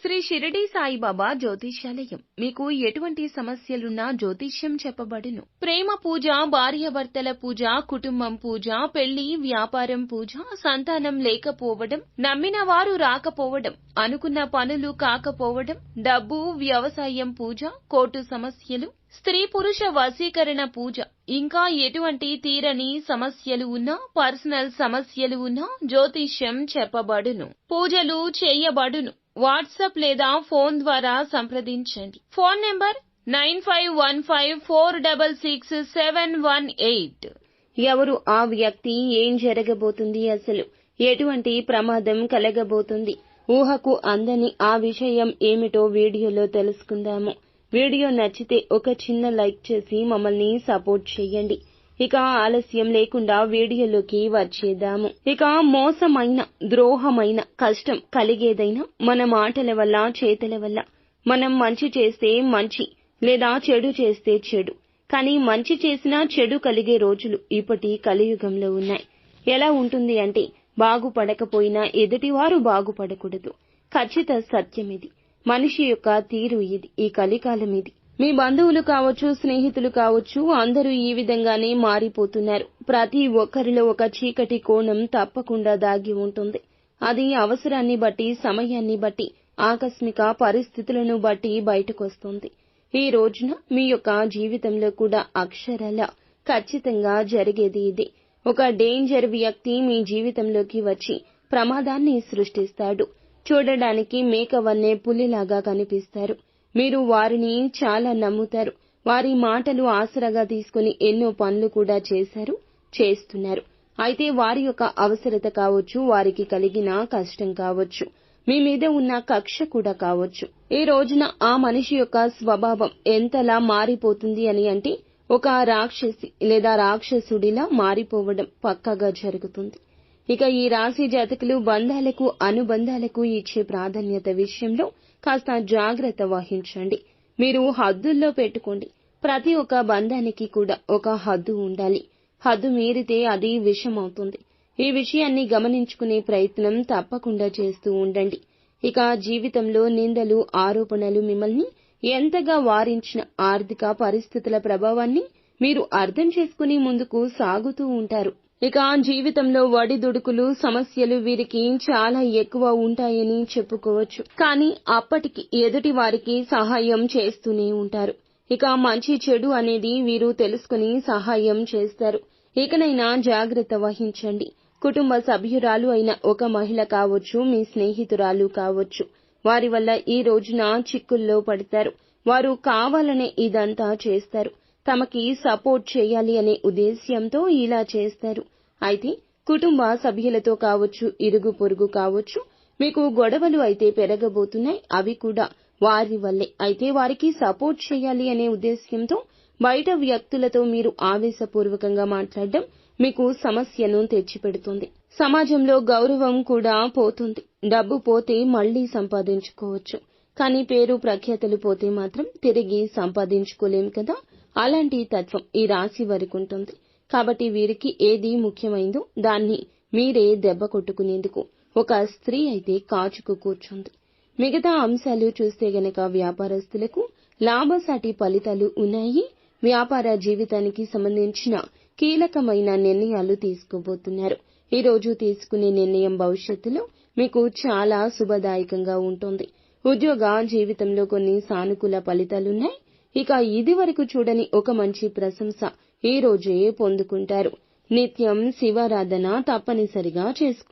శ్రీ షిరిడి సాయిబాబా జ్యోతిష్యాలయం మీకు ఎటువంటి సమస్యలున్నా జ్యోతిష్యం చెప్పబడును. ప్రేమ పూజ, భార్యాభర్తల పూజ, కుటుంబం పూజ, పెళ్లి, వ్యాపారం పూజ, సంతానం లేకపోవడం, నమ్మిన వారు రాకపోవడం, అనుకున్న పనులు కాకపోవడం, డబ్బు, వ్యవసాయం పూజ, కోర్టు సమస్యలు, స్త్రీ పురుష వశీకరణ పూజ, ఇంకా ఎటువంటి తీరని సమస్యలు ఉన్నా, పర్సనల్ సమస్యలు ఉన్నా జ్యోతిష్యం చెప్పబడును. పూజలు చేయబడును. వాట్సాప్ లేదా ఫోన్ ద్వారా సంప్రదించండి. Phone number 9515466718. ఎవరు ఆ వ్యక్తి, ఏం జరగబోతుంది, అసలు ఎటువంటి ప్రమాదం కలగబోతుంది, ఊహకు అందని ఆ విషయం ఏమిటో వీడియోలో తెలుసుకుందాము. వీడియో నచ్చితే ఒక చిన్న లైక్ చేసి మమ్మల్ని సపోర్ట్ చేయండి. ఇక ఆలస్యం లేకుండా వీడియోలోకి వచ్చేద్దాము. ఇక మోసమైన, ద్రోహమైన, కష్టం కలిగేదైనా మన మాటల వల్ల, చేతల వల్ల. మనం మంచి చేస్తే మంచి, లేదా చెడు చేస్తే చెడు. కానీ మంచి చేసినా చెడు కలిగే రోజులు ఇప్పటి కలియుగంలో ఉన్నాయి. ఎలా ఉంటుంది అంటే, బాగుపడకపోయినా ఎదుటివారు బాగుపడకూడదు. ఖచ్చిత సత్యం ఇది. మనిషి యొక్క తీరు ఇది. ఈ కలికాలం ఇది. మీ బంధువులు కావచ్చు, స్నేహితులు కావచ్చు, అందరూ ఈ విధంగానే మారిపోతున్నారు. ప్రతి ఒక్కరిలో ఒక చీకటి కోణం తప్పకుండా దాగి ఉంటుంది. అది అవసరాన్ని బట్టి, సమయాన్ని బట్టి, ఆకస్మిక పరిస్థితులను బట్టి బయటకొస్తుంది. ఈ రోజున మీ యొక్క జీవితంలో కూడా అక్షరాల ఖచ్చితంగా జరిగేది ఇదే. ఒక డేంజర్ వ్యక్తి మీ జీవితంలోకి వచ్చి ప్రమాదాన్ని సృష్టిస్తాడు. చూడడానికి మేకవన్నే పులిలాగా కనిపిస్తారు. మీరు వారిని చాలా నమ్ముతారు. వారి మాటలు ఆసరాగా తీసుకుని ఎన్నో పనులు కూడా చేస్తున్నారు. అయితే వారి యొక్క అవసరత కావచ్చు, వారికి కలిగిన కష్టం కావచ్చు, మీ మీద ఉన్న కక్ష కూడా కావచ్చు. ఈ రోజున ఆ మనిషి యొక్క స్వభావం ఎంతలా మారిపోతుంది అని అంటే, ఒక రాక్షసి లేదా రాక్షసుడిలా మారిపోవడం పక్కాగా జరుగుతుంది. ఇక ఈ రాశి జాతకులు బంధాలకు, అనుబంధాలకు ఇచ్చే ప్రాధాన్యత విషయంలో కాస్త జాగ్రత్త వహించండి. మీరు హద్దుల్లో పెట్టుకోండి. ప్రతి ఒక్క బంధానికి కూడా ఒక హద్దు ఉండాలి. హద్దు మీరితే అది విషమవుతుంది. ఈ విషయాన్ని గమనించుకునే ప్రయత్నం తప్పకుండా చేస్తూ ఉండండి. ఇక జీవితంలో నిందలు, ఆరోపణలు మిమ్మల్ని ఎంతగా వారించిన ఆర్థిక పరిస్థితుల ప్రభావాన్ని మీరు అర్థం చేసుకుని ముందుకు సాగుతూ ఉంటారు. ఇక జీవితంలో ఒడిదుడుకులు, సమస్యలు వీరికి చాలా ఎక్కువ ఉంటాయని చెప్పుకోవచ్చు. కానీ అప్పటికి ఎదుటి వారికి సహాయం చేస్తూనే ఉంటారు. ఇక మంచి చెడు అనేది వీరు తెలుసుకుని సహాయం చేస్తారు. ఇకనైనా జాగ్రత్త వహించండి. కుటుంబ సభ్యురాలు అయిన ఒక మహిళ కావచ్చు, మీ స్నేహితురాలు కావచ్చు, వారి వల్ల ఈ రోజున చిక్కుల్లో పడతారు. వారు కావాలనే ఇదంతా చేస్తారు. తమకి సపోర్ట్ చేయాలి అనే ఉద్దేశ్యంతో ఇలా చేస్తారు. అయితే కుటుంబ సభ్యులతో కావచ్చు, ఇరుగు పొరుగు కావచ్చు, మీకు గొడవలు అయితే పెరగబోతున్నాయి. అవి కూడా వారి వల్లే. అయితే వారికి సపోర్ట్ చేయాలి అనే ఉద్దేశ్యంతో బయట వ్యక్తులతో మీరు ఆవేశపూర్వకంగా మాట్లాడడం మీకు సమస్యను తెచ్చిపెడుతుంది. సమాజంలో గౌరవం కూడా పోతుంది. డబ్బు పోతే మళ్లీ సంపాదించుకోవచ్చు. కానీ పేరు, ప్రఖ్యాతులు పోతే మాత్రం తిరిగి సంపాదించుకోలేం కదా. అలాంటి తత్వం ఈ రాశి వారికి ఉంటుంది. కాబట్టి వీరికి ఏది ముఖ్యమైందో దాన్ని మీరే దెబ్బ కొట్టుకునేందుకు ఒక స్త్రీ అయితే కాచుకు కూర్చుంది. మిగతా అంశాలు చూస్తే గనక వ్యాపారస్తులకు లాభసాటి ఫలితాలు ఉన్నాయి. వ్యాపార జీవితానికి సంబంధించిన కీలకమైన నిర్ణయాలు తీసుకోబోతున్నారు. ఈ రోజు తీసుకునే నిర్ణయం భవిష్యత్తులో మీకు చాలా శుభదాయకంగా ఉంటుంది. ఉద్యోగ జీవితంలో కొన్ని సానుకూల ఫలితాలున్నాయి. ఇక ఇది వరకు చూడని ఒక మంచి ప్రశంస ఈ రోజే పొందుకుంటారు. నిత్యం శివారాధన తప్పనిసరిగా చేసుకోండి.